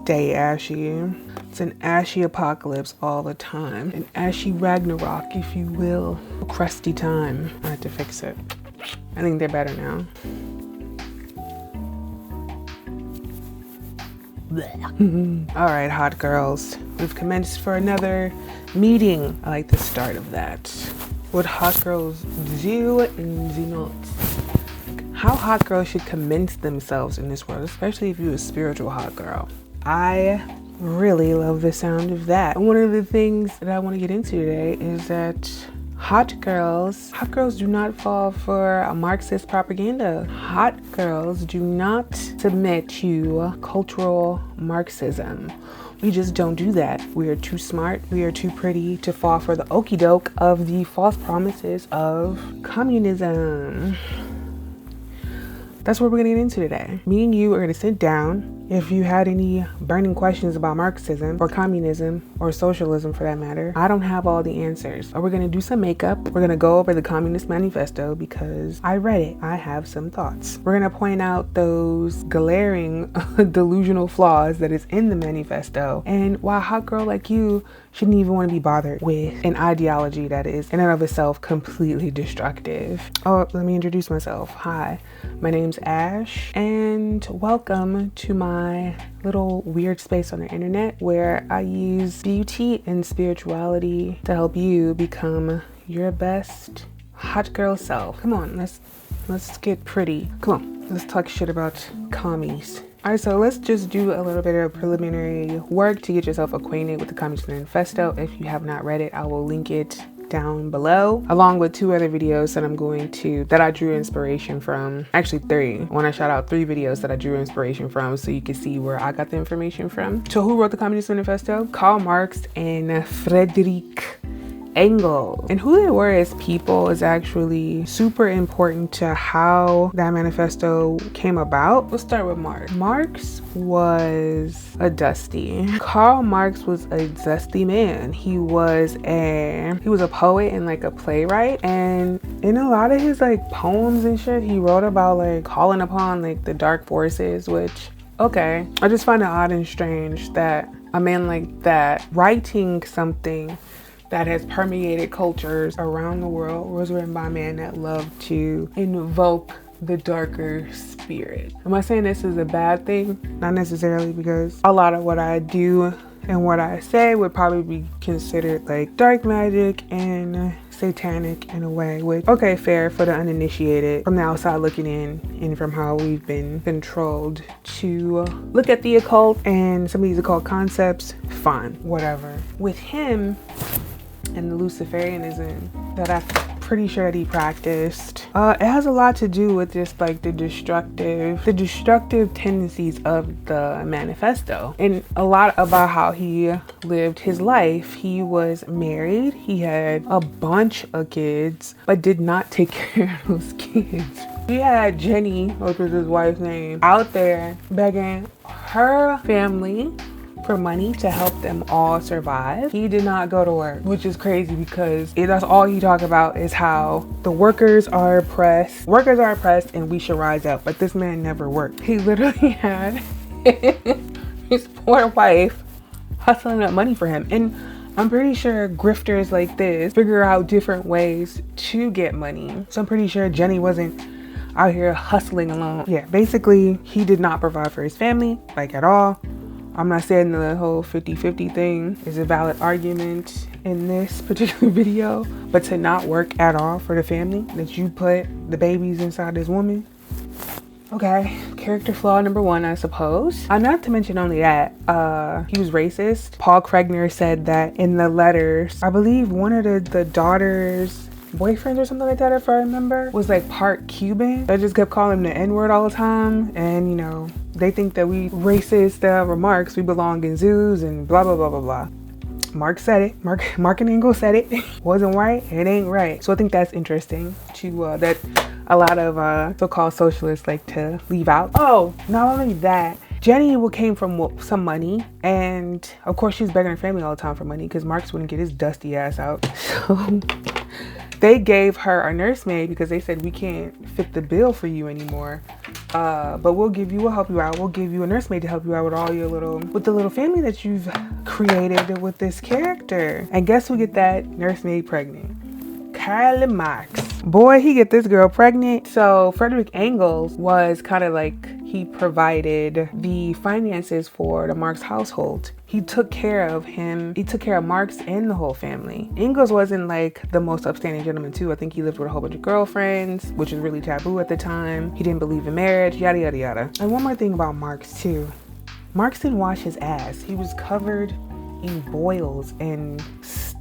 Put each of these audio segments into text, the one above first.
stay ashy. It's an ashy apocalypse all the time. An ashy Ragnarok, if you will. A crusty time. I had to fix it. I think they're better now. All right, hot girls. We've commenced for another meeting. I like the start of that. What hot girls do and do not. How hot girls should commence themselves in this world, especially if you're a spiritual hot girl. I really love the sound of that. And one of the things that I want to get into today is that hot girls do not fall for a Marxist propaganda. Hot girls do not submit to cultural Marxism. We just don't do that. We are too smart. We are too pretty to fall for the okie doke of the false promises of communism. That's what we're gonna get into today. Me and you are gonna sit down. If you had any burning questions about Marxism or communism or socialism for that matter, I don't have all the answers. We're gonna do some makeup. We're gonna go over the Communist Manifesto because I read it. I have some thoughts. We're gonna point out those glaring delusional flaws that is in the manifesto and why a hot girl like you shouldn't even want to be bothered with an ideology that is in and of itself completely destructive. Oh, let me introduce myself. Hi, my name's Ash and welcome to my little weird space on the internet where I use beauty and spirituality to help you become your best hot girl self. Come on, let's get pretty. Come on, let's talk shit about commies. All right, so let's just do a little bit of preliminary work to get yourself acquainted with the Communist Manifesto. If you have not read it, I will link it down below, along with 2 other videos that I drew inspiration from. Actually 3. I want to shout out 3 videos that I drew inspiration from so you can see where I got the information from. So who wrote the Communist Manifesto? Karl Marx and Friedrich Engels. And who they were as people is actually super important to how that manifesto came about. Let's start with Marx. Marx was a dusty. Karl Marx was a dusty man. He was a poet and like a playwright, and in a lot of his like poems and shit, he wrote about like calling upon like the dark forces, which okay, I just find it odd and strange that a man like that writing something that has permeated cultures around the world was written by a man that loved to invoke the darker spirit. Am I saying this is a bad thing? Not necessarily, because a lot of what I do and what I say would probably be considered like dark magic and satanic in a way, which, okay, fair for the uninitiated from the outside looking in and from how we've been controlled to look at the occult and some of these occult concepts, fine, whatever. With him, and the Luciferianism that I'm pretty sure that he practiced, it has a lot to do with just like the destructive tendencies of the manifesto, and a lot about how he lived his life. He was married, he had a bunch of kids, but did not take care of those kids. He had Jenny, which was his wife's name, out there begging her family for money to help them all survive. He did not go to work, which is crazy because that's all he talked about is how the workers are oppressed and we should rise up. But this man never worked. He literally had his poor wife hustling up money for him. And I'm pretty sure grifters like this figure out different ways to get money. So I'm pretty sure Jenny wasn't out here hustling alone. Yeah, basically he did not provide for his family, like at all. I'm not saying the whole 50-50 thing is a valid argument in this particular video, but to not work at all for the family, that you put the babies inside this woman. Okay, character flaw number 1, I suppose. Not to mention only that, he was racist. Paul Kregner said that in the letters, I believe one of the daughter's boyfriends or something like that, if I remember, was like part Cuban. I just kept calling him the N-word all the time, and you know, they think that we racist remarks, we belong in zoos and blah blah blah blah blah. Marx said it. Mark and Engels said it. Wasn't right, it ain't right. So I think that's interesting to that a lot of so-called socialists like to leave out. Oh, not only that, Jenny came from some money, and of course she's begging her family all the time for money because Marx wouldn't get his dusty ass out. So they gave her a nursemaid because they said we can't fit the bill for you anymore. But we'll help you out. We'll give you a nursemaid to help you out with all your with the little family that you've created with this character. And guess who get that nursemaid pregnant? Karl Marx. Boy, he get this girl pregnant. So Frederick Engels was kind of like, he provided the finances for the Marx household. He took care of him. He took care of Marx and the whole family. Engels wasn't like the most upstanding gentleman too. I think he lived with a whole bunch of girlfriends, which was really taboo at the time. He didn't believe in marriage, yada, yada, yada. And one more thing about Marx too. Marx didn't wash his ass. He was covered in boils and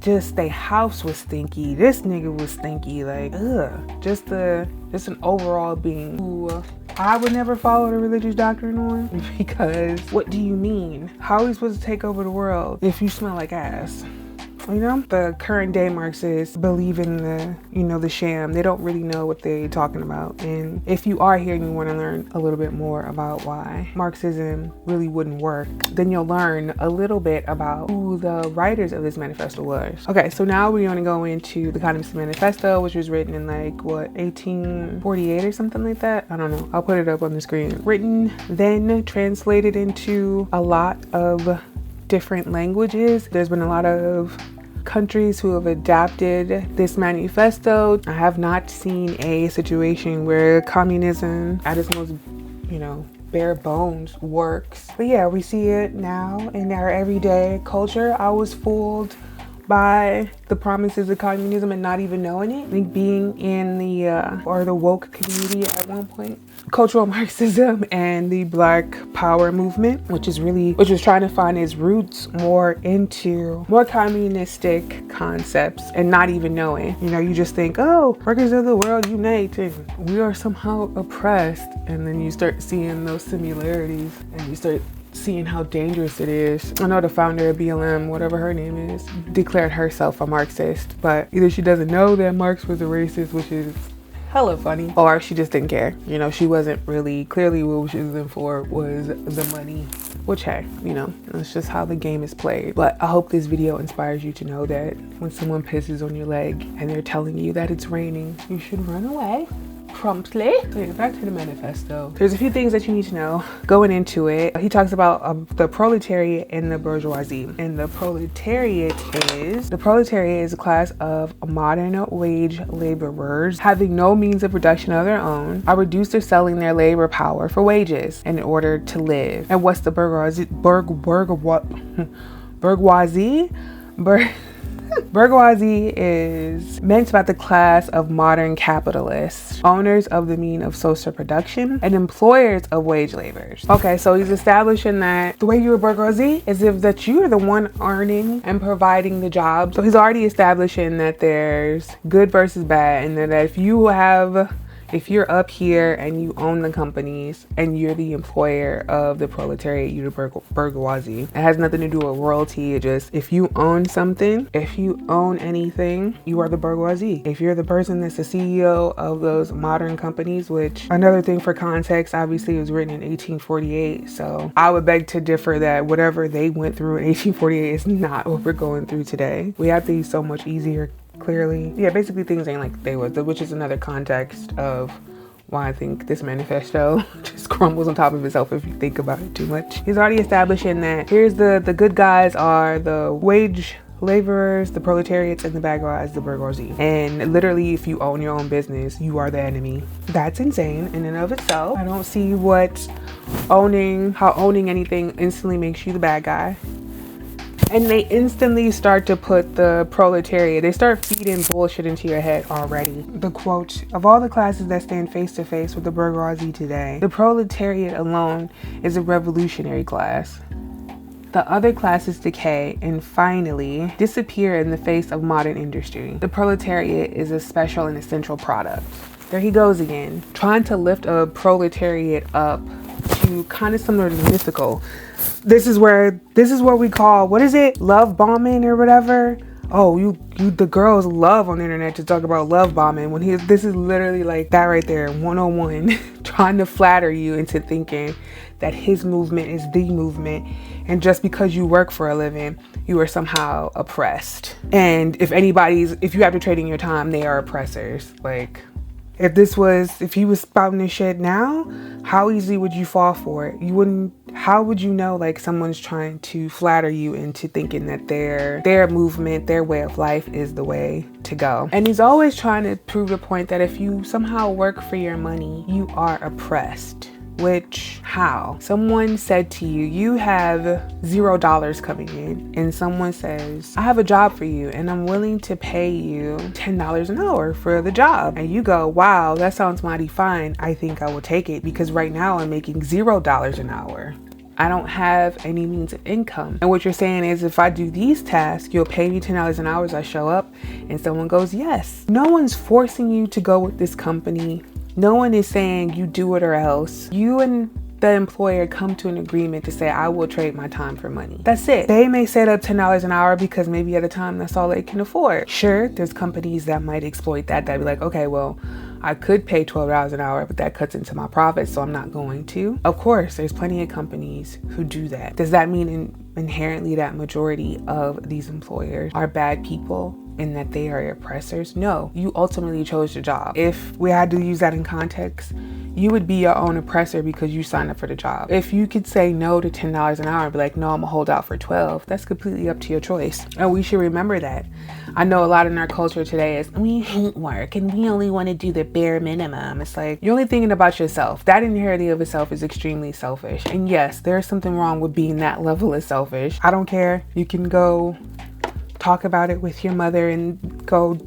just the house was stinky. This nigga was stinky, like, ugh. Just an overall being who I would never follow the religious doctrine on, because what do you mean? How are we supposed to take over the world if you smell like ass? You know, the current day Marxists believe in the sham. They don't really know what they're talking about. And if you are here and you want to learn a little bit more about why Marxism really wouldn't work, then you'll learn a little bit about who the writers of this manifesto was. Okay, so now we're going to go into the Communist Manifesto, which was written in 1848 or something like that. I don't know. I'll put it up on the screen. Written, then translated into a lot of different languages. There's been a lot of countries who have adapted this manifesto. I have not seen a situation where communism at its most, bare bones works. But yeah, we see it now in our everyday culture. I was fooled by the promises of communism and not even knowing it. I think being in the woke community at one point, cultural Marxism and the Black Power movement, which was trying to find its roots more into more communistic concepts and not even knowing. You just think, oh, workers of the world unite and we are somehow oppressed. And then you start seeing those similarities and you start seeing how dangerous it is. I know the founder of BLM, whatever her name is, declared herself a Marxist, but either she doesn't know that Marx was a racist, which is hella funny, or she just didn't care. She wasn't really, clearly what she was in for was the money, which, hey, that's just how the game is played. But I hope this video inspires you to know that when someone pisses on your leg and they're telling you that it's raining, you should run away promptly. So yeah, back to the manifesto. There's a few things that you need to know going into it. He talks about the proletariat and the bourgeoisie. And the proletariat is a class of modern wage laborers having no means of production of their own, are reduced to selling their labor power for wages in order to live. And what's the bourgeoisie? Bourgeoisie is meant about the class of modern capitalists, owners of the means of social production, and employers of wage laborers. Okay, so he's establishing that the way you're a bourgeoisie is that you're the one earning and providing the job. So he's already establishing that there's good versus bad, and that if you're up here and you own the companies and you're the employer of the proletariat, you're the bourgeoisie. It has nothing to do with royalty. It just, if you own something, if you own anything, you are the bourgeoisie. If you're the person that's the CEO of those modern companies, which another thing for context, obviously it was written in 1848. So I would beg to differ that whatever they went through in 1848 is not what we're going through today. We have things so much easier. Clearly, yeah, basically things ain't like they was, which is another context of why I think this manifesto just crumbles on top of itself if you think about it too much. He's already establishing that here's the good guys are the wage laborers, the proletariats, and the bad guys, the bourgeoisie. And literally, if you own your own business, you are the enemy. That's insane in and of itself. I don't see how owning anything instantly makes you the bad guy. And they instantly start to put the proletariat, they start feeding bullshit into your head already. The quote, of all the classes that stand face to face with the bourgeoisie today, the proletariat alone is a revolutionary class. The other classes decay and finally disappear in the face of modern industry. The proletariat is a special and essential product. There he goes again, trying to lift a proletariat up to kind of similar to mythical. This is what we call, what is it? Love bombing or whatever. Oh, the girls love on the internet to talk about love bombing when this is literally like that right there, 101, trying to flatter you into thinking that his movement is the movement And just because you work for a living, you are somehow oppressed. And if you have to trade in your time, they are oppressors. Like, if he was spouting this shit now, how easily would you fall for it? How would you know, like, someone's trying to flatter you into thinking that their movement, their way of life is the way to go? And he's always trying to prove the point that if you somehow work for your money, you are oppressed. Which, how? Someone said to you, you have $0 coming in, and someone says, I have a job for you and I'm willing to pay you $10 an hour for the job. And you go, wow, that sounds mighty fine. I think I will take it because right now I'm making $0 an hour. I don't have any means of income. And what you're saying is, if I do these tasks, you'll pay me $10 an hour as I show up. And someone goes, yes. No one's forcing you to go with this company. No one is saying you do it or else. You and the employer come to an agreement to say, I will trade my time for money. That's it. They may set up $10 an hour because maybe at the time that's all they can afford. Sure, there's companies that might exploit that. That'd be like, okay, well, I could pay $12 an hour, but that cuts into my profits, so I'm not going to. Of course, there's plenty of companies who do that. Does that mean inherently that majority of these employers are bad people and that they are oppressors? No, you ultimately chose the job. If we had to use that in context, you would be your own oppressor because you signed up for the job. If you could say no to $10 an hour and be like, no, I'm gonna hold out for 12, that's completely up to your choice. And we should remember that. I know a lot in our culture today is, we hate work and we only want to do the bare minimum. It's like, you're only thinking about yourself. That inherently of itself is extremely selfish. And yes, there's something wrong with being that level of selfish. I don't care. You can go talk about it with your mother and go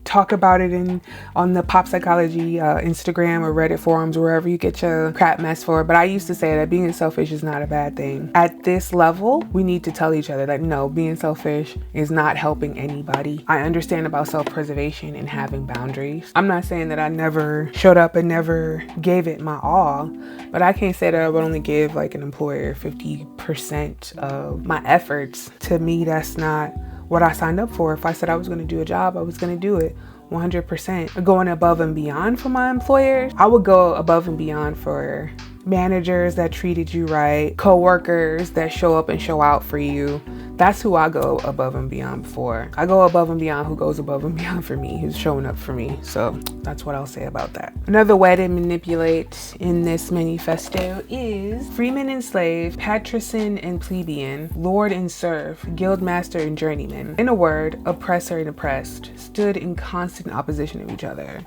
talk about it on the Pop Psychology Instagram or Reddit forums, wherever you get your crap mess for. But I used to say that being selfish is not a bad thing. At this level, we need to tell each other that no, being selfish is not helping anybody. I understand about self-preservation and having boundaries. I'm not saying that I never showed up and never gave it my all, but I can't say that I would only give like an employer 50% of my efforts. To me, that's not what I signed up for. If I said I was going to do a job, I was going to do it 100%. Going above and beyond for my employers, I would go above and beyond for managers that treated you right, co-workers that show up and show out for you. That's who I go above and beyond for. I go above and beyond who goes above and beyond for me, who's showing up for me. So that's what I'll say about that. Another way to manipulate in this manifesto is freeman and slave, patrician and plebeian, lord and serf, guildmaster and journeyman. In a word, oppressor and oppressed stood in constant opposition to each other.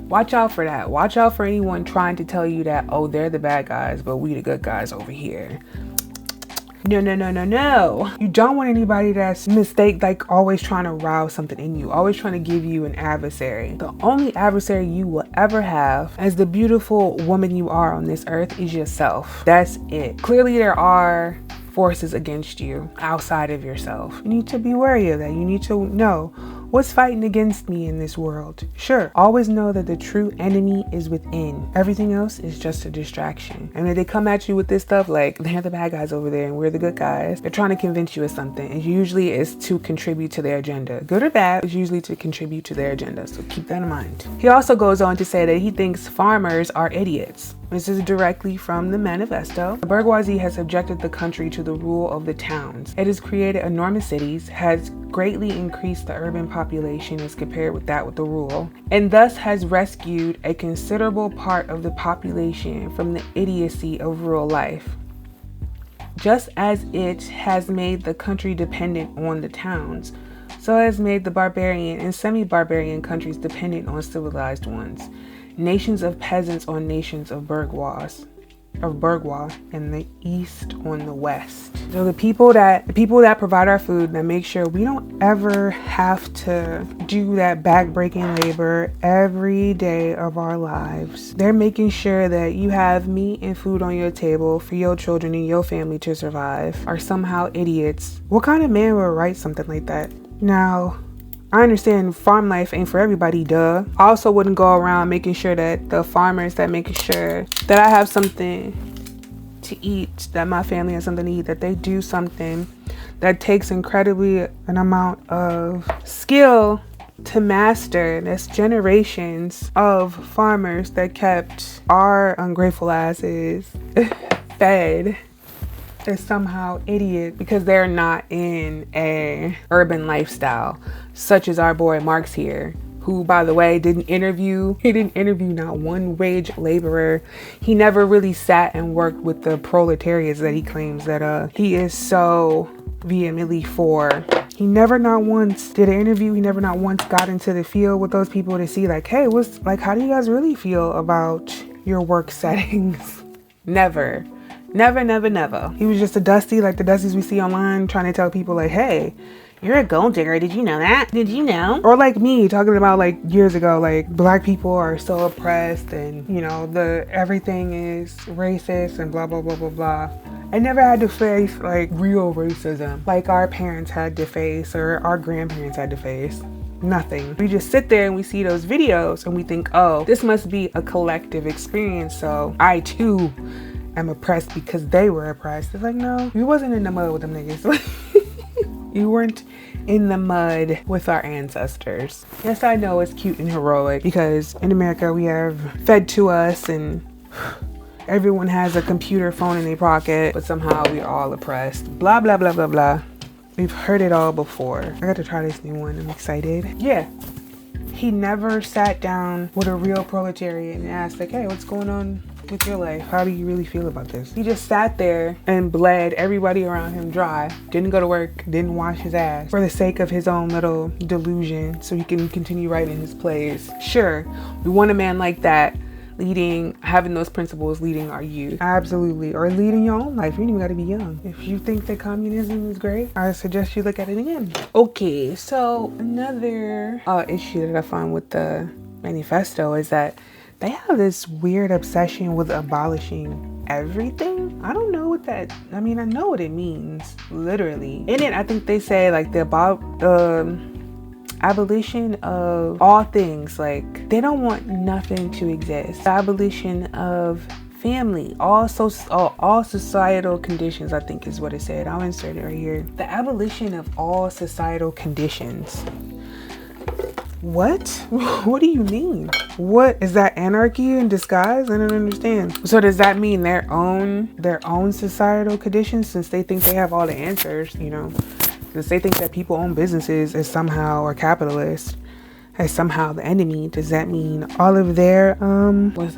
Watch out for that. Watch out for anyone trying to tell you that, oh, they're the bad guys, but we the good guys over here. No. You don't want anybody that's like always trying to rouse something in you, always trying to give you an adversary. The only adversary you will ever have as the beautiful woman you are on this earth is yourself. That's it. Clearly there are forces against you outside of yourself. You need to be wary of that. You need to know what's fighting against me in this world. Sure, always know that the true enemy is within. Everything else is just a distraction. And if they come at you with this stuff like they're the bad guys over there and we're the good guys, they're trying to convince you of something. And usually it's to contribute to their agenda. Good or bad, it's usually to contribute to their agenda. So keep that in mind. He also goes on to say that he thinks farmers are idiots. This is directly from the manifesto. The bourgeoisie has subjected the country to the rule of the towns. It has created enormous cities, has greatly increased the urban population as compared with that with the rural, and thus has rescued a considerable part of the population from the idiocy of rural life. Just as it has made the country dependent on the towns, so has made the barbarian and semi-barbarian countries dependent on civilized ones. Nations of peasants on nations of bourgeois and the east on the west. So the people that provide our food, that make sure we don't ever have to do that back-breaking labor every day of our lives. They're making sure that you have meat and food on your table for your children and your family to survive, are somehow idiots. What kind of man would write something like that? Now, I understand farm life ain't for everybody, duh. I also wouldn't go around making sure that the farmers that make sure that I have something to eat, that my family has something to eat, that they do something that takes incredibly an amount of skill to master. That's generations of farmers that kept our ungrateful asses fed is somehow idiot because they're not in a urban lifestyle, such as our boy Mark's here, who, by the way, didn't interview not one wage laborer. He never really sat and worked with the proletariats that he claims that he is so vehemently for. He never not once did an interview. He never not once got into the field with those people to see like, hey, what's like, how do you guys really feel about your work settings? Never. He was just a dusty, like the dusties we see online, trying to tell people like, hey, you're a gold digger. Did you know that? Did you know? Or like me talking about like years ago, like black people are so oppressed and, you know, everything is racist and blah, blah, blah, blah, blah. I never had to face like real racism like our parents had to face or our grandparents had to face. Nothing. We just sit there and we see those videos and we think, oh, this must be a collective experience. So I too am oppressed because they were oppressed. It's like, no, you wasn't in the mud with them niggas. You weren't in the mud with our ancestors. Yes, I know it's cute and heroic because in America we have fed to us and everyone has a computer phone in their pocket, but somehow we're all oppressed. Blah, blah, blah, blah, blah. We've heard it all before. I got to try this new one. I'm excited. Yeah. He never sat down with a real proletariat and asked like, hey, what's going on with your life? How do you really feel about this? He just sat there and bled everybody around him dry. Didn't go to work, didn't wash his ass for the sake of his own little delusion so he can continue writing his plays. Sure, we want a man like that having those principles leading our youth. Absolutely. Or leading your own life. You don't even got to be young. If you think that communism is great, I suggest you look at it again. Okay, so another issue that I find with the manifesto is that they have this weird obsession with abolishing everything. I don't know what that, I mean, I know what it means, literally. In it, I think they say like the abolition of all things. Like they don't want nothing to exist. The abolition of family, all societal conditions, I think is what it said. I'll insert it right here. The abolition of all societal conditions. What? What do you mean? What is that, anarchy in disguise? I don't understand. So does that mean their own societal conditions, since they think they have all the answers, you know? Since they think that people own businesses is somehow, or capitalists as somehow the enemy? Does that mean all of their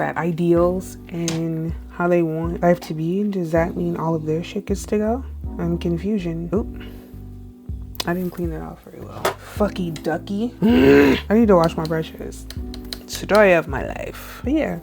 ideals and how they want life to be? Does that mean all of their shit gets to go? I'm confusion. Oop. I didn't clean that off very well. Fucky ducky. I need to wash my brushes. Story of my life. But yeah,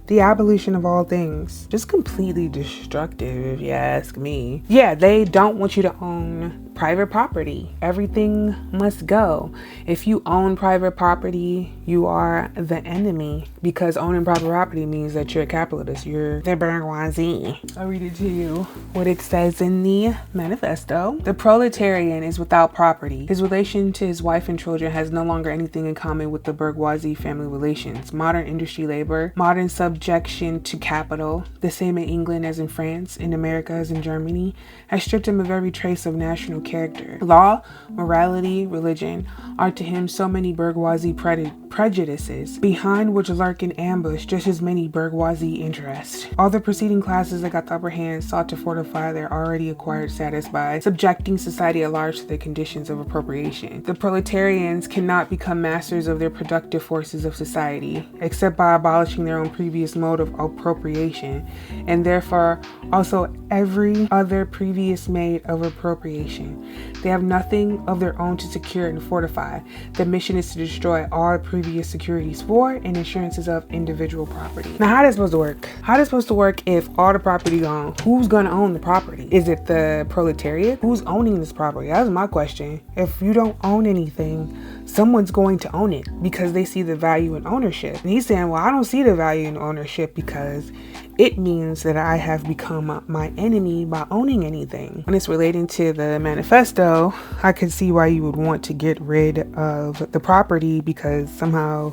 the abolition of all things. Just completely destructive, if you ask me. Yeah, they don't want you to own private property. Everything must go. If you own private property, you are the enemy, because owning private property means that you're a capitalist. You're the bourgeoisie. I'll read it to you. What it says in the manifesto. The proletarian is without property. His relation to his wife and children has no longer anything in common with the bourgeoisie family relations. Modern industry labor, modern subjection to capital, the same in England as in France, in America as in Germany, has stripped him of every trace of national character. Law, morality, religion are to him so many bourgeoisie prejudices, behind which lurk in ambush just as many bourgeoisie interests. All the preceding classes that got the upper hand sought to fortify their already acquired status by subjecting society at large to the conditions of appropriation. The proletarians cannot become masters of their productive forces of society, except by abolishing their own previous mode of appropriation, and therefore also every other previous mode of appropriation. They have nothing of their own to secure and fortify. The mission is to destroy all previous securities for and insurances of individual property. Now, how is that supposed to work? How is it supposed to work if all the property gone? Who's gonna own the property? Is it the proletariat? Who's owning this property? That's my question. If you don't own anything, someone's going to own it because they see the value in ownership. And he's saying, well, I don't see the value in ownership because it means that I have become my enemy by owning anything. When it's relating to the manifesto, I could see why you would want to get rid of the property, because somehow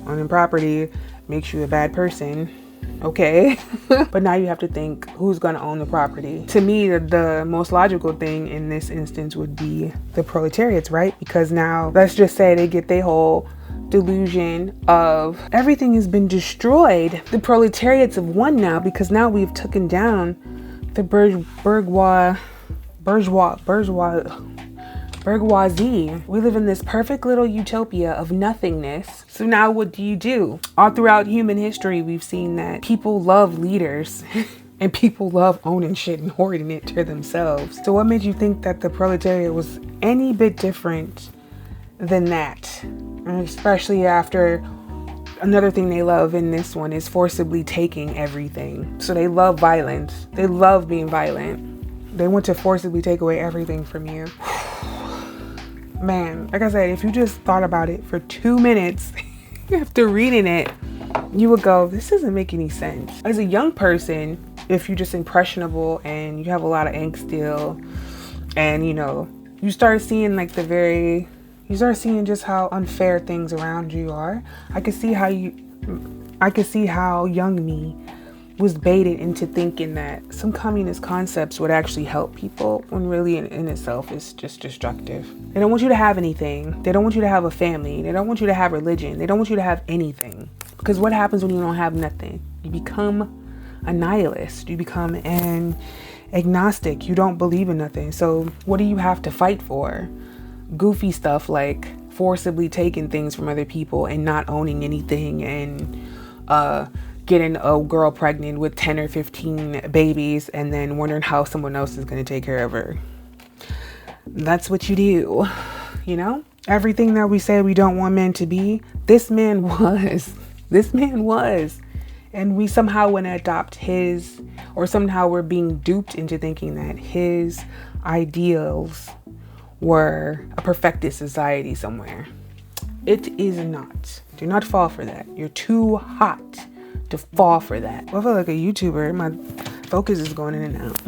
owning property makes you a bad person. Okay. But now you have to think, who's going to own the property? To me, the most logical thing in this instance would be the proletariats, right? Because now let's just say they get their whole delusion of everything has been destroyed. The proletariats have won now, because now we've taken down the bourgeoisie. We live in this perfect little utopia of nothingness. So now what do? All throughout human history, we've seen that people love leaders and people love owning shit and hoarding it to themselves. So what made you think that the proletariat was any bit different than that? And especially after another thing they love in this one is forcibly taking everything. So they love violence. They love being violent. They want to forcibly take away everything from you. Man, like I said, if you just thought about it for 2 minutes after reading it, you would go, this doesn't make any sense. As a young person, if you're just impressionable and you have a lot of angst still, and you start seeing you start seeing just how unfair things around you are. I could see how young me was baited into thinking that some communist concepts would actually help people, when really in itself is just destructive. They don't want you to have anything. They don't want you to have a family. They don't want you to have religion. They don't want you to have anything. Because what happens when you don't have nothing? You become a nihilist. You become an agnostic. You don't believe in nothing. So what do you have to fight for? Goofy stuff like forcibly taking things from other people and not owning anything, and getting a girl pregnant with 10 or 15 babies and then wondering how someone else is going to take care of her. That's what you do, Everything that we say we don't want men to be, this man was. And we somehow want to adopt his, or somehow we're being duped into thinking that his ideals were a perfected society somewhere. It is not. Do not fall for that. You're too hot to fall for that. I feel like a YouTuber. My focus is going in and out.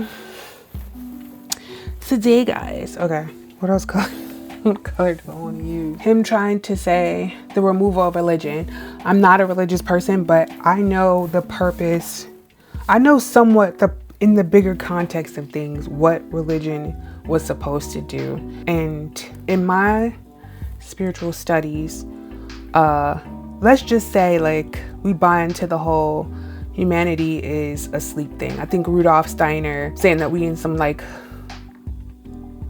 Today, guys. Okay. What else what color do I want to use? Him trying to say the removal of religion. I'm not a religious person, but I know the purpose. I know somewhat in the bigger context of things, what religion was supposed to do. And in my spiritual studies, let's just say we buy into the whole humanity is a sleep thing. I think Rudolf Steiner saying that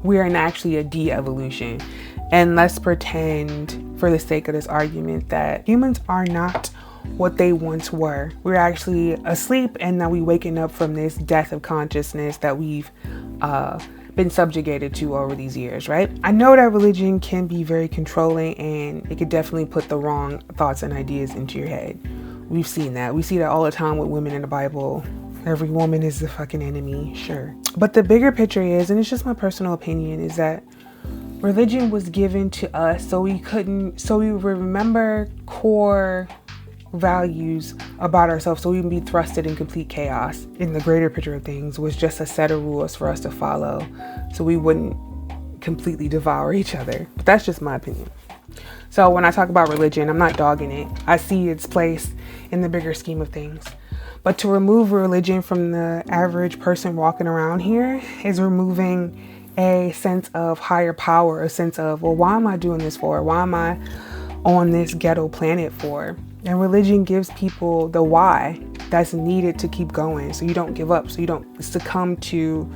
we're in actually a de-evolution. And let's pretend, for the sake of this argument, that humans are not what they once were. We're actually asleep, and now we waking up from this death of consciousness that we've been subjugated to over these years, right? I know that religion can be very controlling, and it could definitely put the wrong thoughts and ideas into your head. We've seen that. We see that all the time with women in the Bible. Every woman is the fucking enemy, sure. But the bigger picture is, and it's just my personal opinion, is that religion was given to us so we remember core values about ourselves, so we can be thrusted in complete chaos. In the greater picture of things was just a set of rules for us to follow so we wouldn't completely devour each other. But that's just my opinion. So when I talk about religion, I'm not dogging it. I see its place in the bigger scheme of things. But to remove religion from the average person walking around here is removing a sense of higher power, a sense of, well, why am I doing this for? Why am I on this ghetto planet for? And religion gives people the why that's needed to keep going, so you don't give up, so you don't succumb to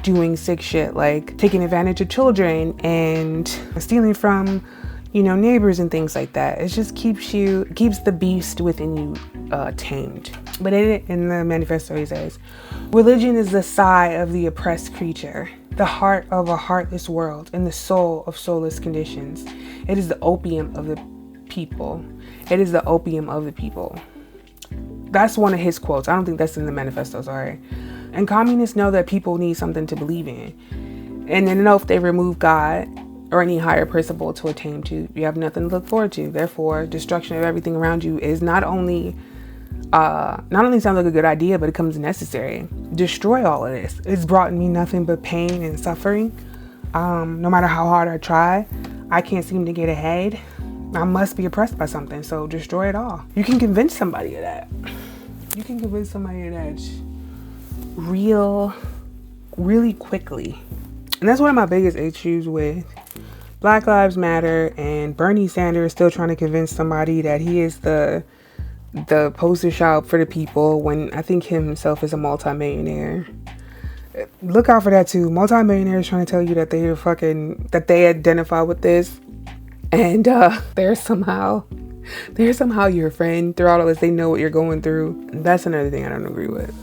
doing sick shit like taking advantage of children and stealing from, neighbors and things like that. It just keeps the beast within you tamed. But in the manifesto he says, religion is the sigh of the oppressed creature, the heart of a heartless world, and the soul of soulless conditions. It is the opium of the people. It is the opium of the people. That's one of his quotes. I don't think that's in the manifesto, sorry. And communists know that people need something to believe in. And they know if they remove God or any higher principle to attain to, you have nothing to look forward to. Therefore, destruction of everything around you is not only sounds like a good idea, but it becomes necessary. Destroy all of this. It's brought me nothing but pain and suffering. No matter how hard I try, I can't seem to get ahead. I must be oppressed by something, so destroy it all. You can convince somebody of that. You can convince somebody of that really quickly. And that's one of my biggest issues with Black Lives Matter and Bernie Sanders still trying to convince somebody that he is the poster child for the people when I think himself is a multimillionaire. Look out for that too. Multi-millionaires trying to tell you that they identify with this, and they're somehow your friend throughout all this. They know what you're going through. That's another thing I don't agree with.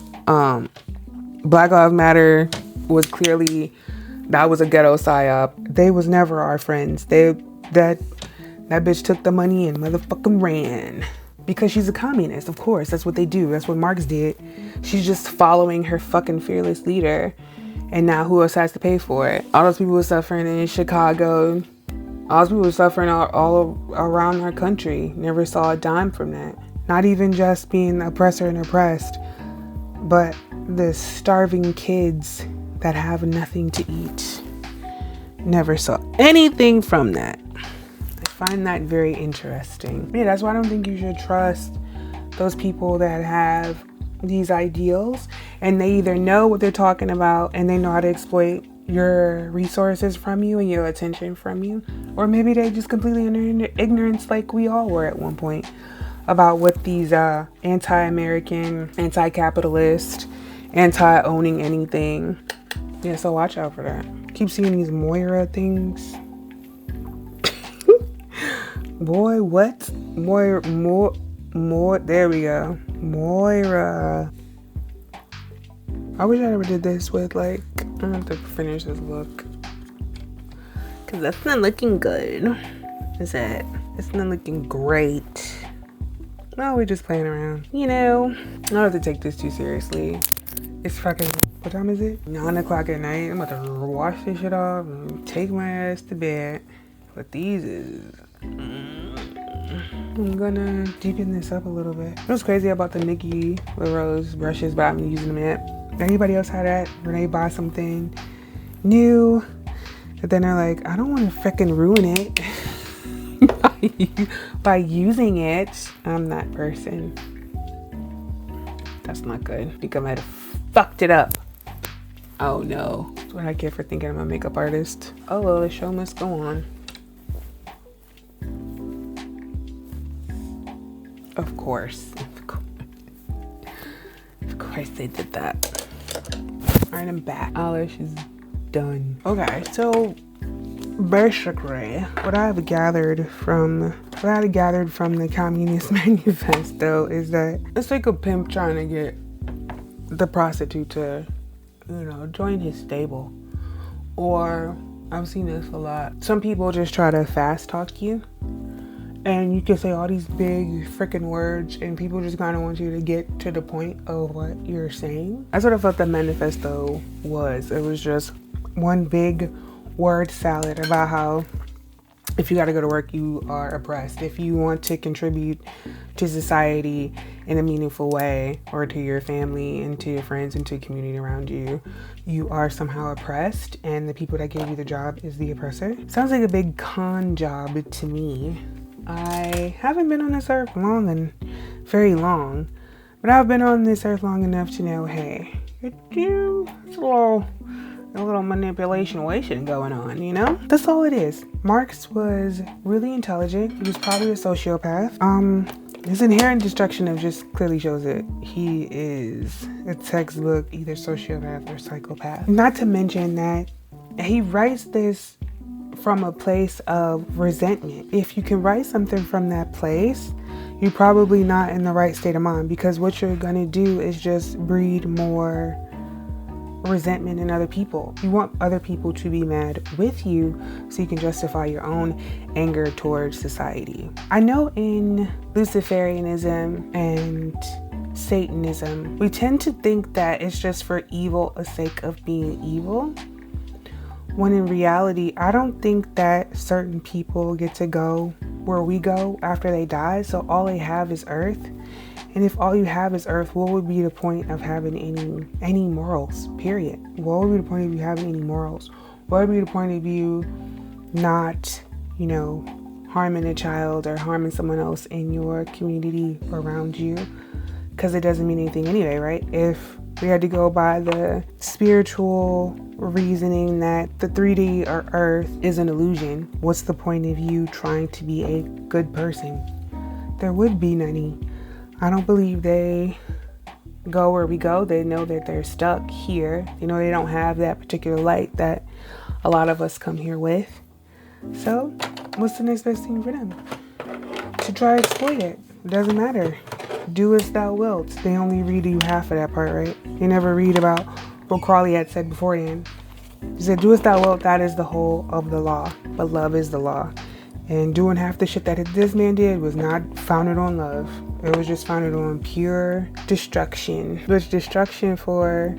Black Lives Matter was clearly, that was a ghetto psyop. They was never our friends. That bitch took the money and motherfucking ran. Because she's a communist, of course. That's what they do. That's what Marx did. She's just following her fucking fearless leader. And now who else has to pay for it? All those people were suffering in Chicago. All those people were suffering all around our country. Never saw a dime from that. Not even just being oppressor and oppressed, but the starving kids that have nothing to eat. Never saw anything from that. I find that very interesting. Yeah, that's why I don't think you should trust those people that have these ideals and they either know what they're talking about and they know how to exploit your resources from you and your attention from you, or maybe they just completely under ignorance like we all were at one point about what these anti-American, anti-capitalist, anti-owning anything. Yeah, so watch out for that. Keep seeing these Moira things. Boy, what? More, there we go. Moira. I wish I ever did this with, like, I'm gonna have to finish this look. Cause that's not looking good. Is it? It's not looking great. No, we're just playing around. You know, I don't have to take this too seriously. It's fucking, what time is it? 9 o'clock at night. I'm about to wash this shit off and take my ass to bed. But these is, I'm gonna deepen this up a little bit. What's crazy about the Nikki LaRose brushes, but I'm using them yet. Anybody else had that? When they buy something new, but then they're like, I don't want to freaking ruin it by using it. I'm that person. That's not good. I think I might have fucked it up. Oh no. That's what I get for thinking I'm a makeup artist. Oh well, the show must go on. Of course. Of course they did that. Alright, I'm back. Polish is done. Okay, so basically what I've gathered from the Communist Manifesto is that it's like a pimp trying to get the prostitute to, join his stable. Or I've seen this a lot. Some people just try to fast talk you. And you can say all these big freaking words and people just kind of want you to get to the point of what you're saying. That's what I felt the manifesto was. It was just one big word salad about how if you got to go to work, you are oppressed. If you want to contribute to society in a meaningful way, or to your family and to your friends and to the community around you, you are somehow oppressed, and the people that gave you the job is the oppressor. Sounds like a big con job to me. I haven't been on this earth very long, but I've been on this earth long enough to know, hey, it's a little manipulation going on, That's all it is. Marx was really intelligent. He was probably a sociopath. His inherent destruction of just clearly shows that he is a textbook either sociopath or psychopath. Not to mention that he writes this from a place of resentment. If you can write something from that place, you're probably not in the right state of mind, because what you're gonna do is just breed more resentment in other people. You want other people to be mad with you so you can justify your own anger towards society. I know in Luciferianism and Satanism, we tend to think that it's just for evil a sake of being evil, when in reality, I don't think that certain people get to go where we go after they die. So all they have is earth. And if all you have is earth, what would be the point of having any morals, period? What would be the point of you having any morals? What would be the point of you not, harming a child or harming someone else in your community around you? Because it doesn't mean anything anyway, right? If we had to go by the spiritual reasoning that the 3D or earth is an illusion, what's the point of you trying to be a good person? There would be none. I don't believe they go where we go, they know that they're stuck here. They know they don't have that particular light that a lot of us come here with. So what's the next best thing for them? To try to exploit it. It doesn't matter. Do as thou wilt. They only read you half of that part, right? They never read about what Crawley had said beforehand. He said, do as thou wilt, that is the whole of the law. But love is the law. And doing half the shit that this man did was not founded on love. It was just founded on pure destruction. It was destruction for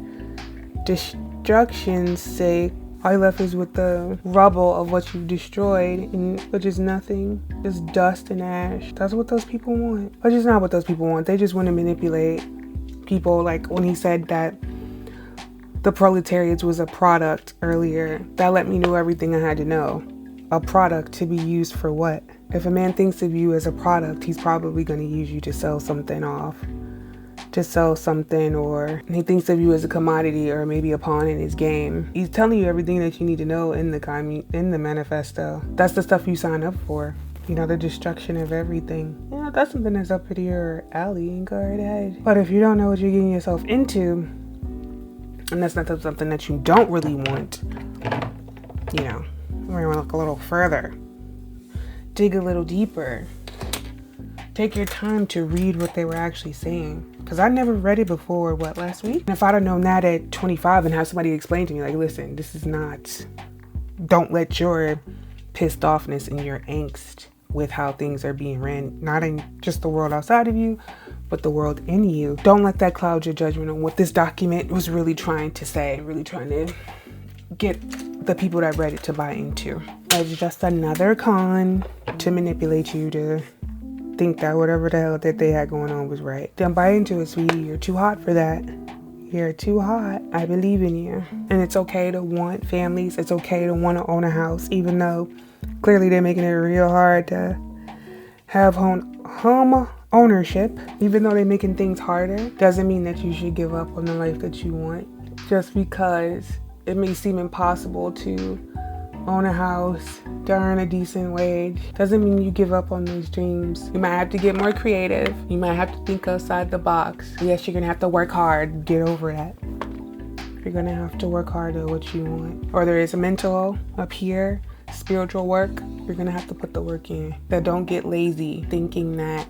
destruction's sake. All you left is with the rubble of what you destroyed, which is nothing. Just dust and ash. That's what those people want. But it's not what those people want. They just want to manipulate people. Like when he said that the proletariat was a product earlier, that let me know everything I had to know. A product to be used for what? If a man thinks of you as a product, he's probably going to use you to sell something off. To sell something, or he thinks of you as a commodity or maybe a pawn in his game. He's telling you everything that you need to know in the manifesto. That's the stuff you sign up for. You know, the destruction of everything. You know, that's something that's up to your alley and go right ahead. But if you don't know what you're getting yourself into, and that's not something that you don't really want, you know, we're gonna look a little further. Dig a little deeper. Take your time to read what they were actually saying. Because I never read it before, last week? And if I'd have known that at 25 and have somebody explain to me, like, listen, this is not, don't let your pissed offness and your angst with how things are being ran, not in just the world outside of you, but the world in you. Don't let that cloud your judgment on what this document was really trying to say, really trying to get the people that read it to buy into. It's just another con to manipulate you to think that whatever the hell that they had going on was right. Don't buy into it, sweetie. You're too hot for that. You're too hot. I believe in you. And it's okay to want families. It's okay to want to own a house, even though clearly they're making it real hard to have home ownership. Even though they're making things harder, doesn't mean that you should give up on the life that you want. Just because it may seem impossible to own a house, to earn a decent wage, doesn't mean you give up on those dreams. You might have to get more creative. You might have to think outside the box. Yes, you're gonna have to work hard. Get over that. You're gonna have to work hard at what you want. Or there is a mental up here, spiritual work. You're gonna have to put the work in. That don't get lazy thinking that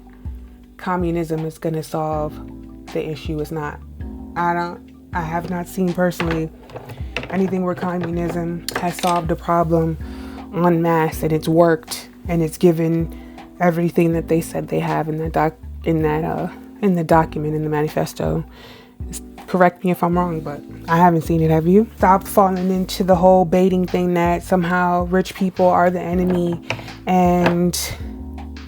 communism is gonna solve the issue. It's not. I have not seen personally anything where communism has solved a problem en masse and it's worked and it's given everything that they said they have in the document, in the manifesto. Correct me if I'm wrong, but I haven't seen it. Have you? Stop falling into the whole baiting thing that somehow rich people are the enemy and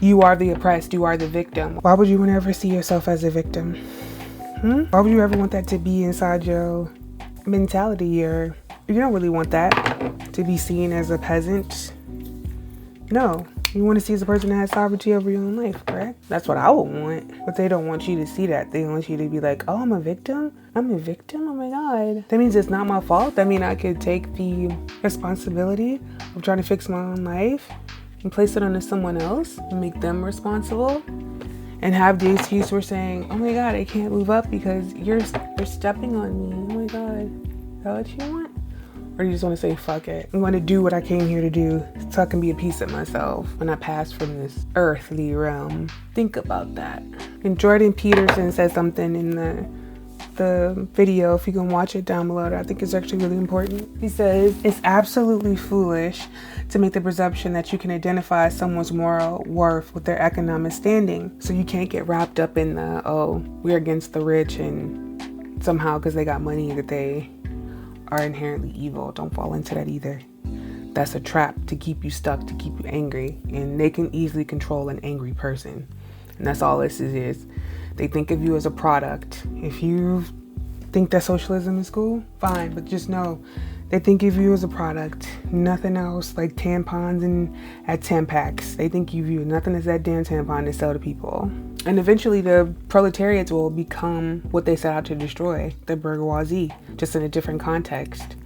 you are the oppressed, you are the victim. Why would you ever see yourself as a victim? Why would you ever want that to be inside your mentality? Or you don't really want that to be seen as a peasant. No, you want to see as a person that has sovereignty over your own life, correct? That's what I would want. But they don't want you to see that. They want you to be like, oh, I'm a victim? I'm a victim? Oh my God. That means it's not my fault. That means I could take the responsibility of trying to fix my own life and place it onto someone else and make them responsible. And have the excuse for saying, oh my God, I can't move up because you're stepping on me. Oh my God, is that what you want? Or you just want to say, fuck it. I'm going to do what I came here to do so I can be a piece of myself when I pass from this earthly realm. Think about that. And Jordan Peterson said something in the video, if you can watch it down below, I think it's actually really important. He says, it's absolutely foolish to make the presumption that you can identify someone's moral worth with their economic standing. So you can't get wrapped up in the, oh, we're against the rich and somehow because they got money that they are inherently evil. Don't fall into that either. That's a trap to keep you stuck, to keep you angry. And they can easily control an angry person. And that's all this is. They think of you as a product. If you think that socialism is cool, fine, but just know they think of you as a product. Nothing else, like tampons and at Tampax. They think of you nothing as that damn tampon to sell to people. And eventually the proletariats will become what they set out to destroy, the bourgeoisie, just in a different context.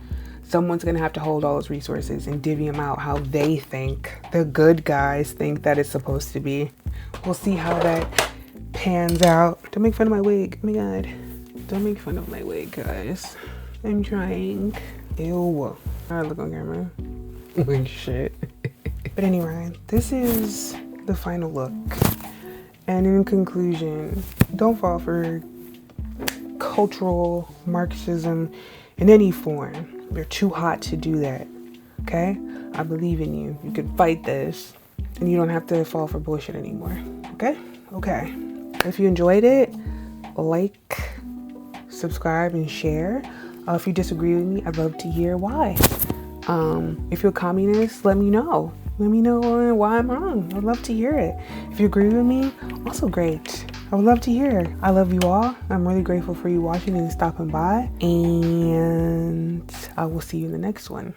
Someone's gonna have to hold all those resources and divvy them out how they think, the good guys think that it's supposed to be. We'll see how that pans out. Don't make fun of my wig. Oh my God. Don't make fun of my wig, guys. I'm trying. Ew. I look on camera. Like shit. But anyway, this is the final look. And in conclusion, don't fall for cultural Marxism in any form. You're too hot to do that. Okay? I believe in you. You can fight this. And you don't have to fall for bullshit anymore. Okay? Okay. If you enjoyed it, like, subscribe, and share. If you disagree with me, I'd love to hear why. If you're a communist, let me know. Let me know why I'm wrong. I'd love to hear it. If you agree with me, also great. I would love to hear. I love you all. I'm really grateful for you watching and stopping by. And I will see you in the next one.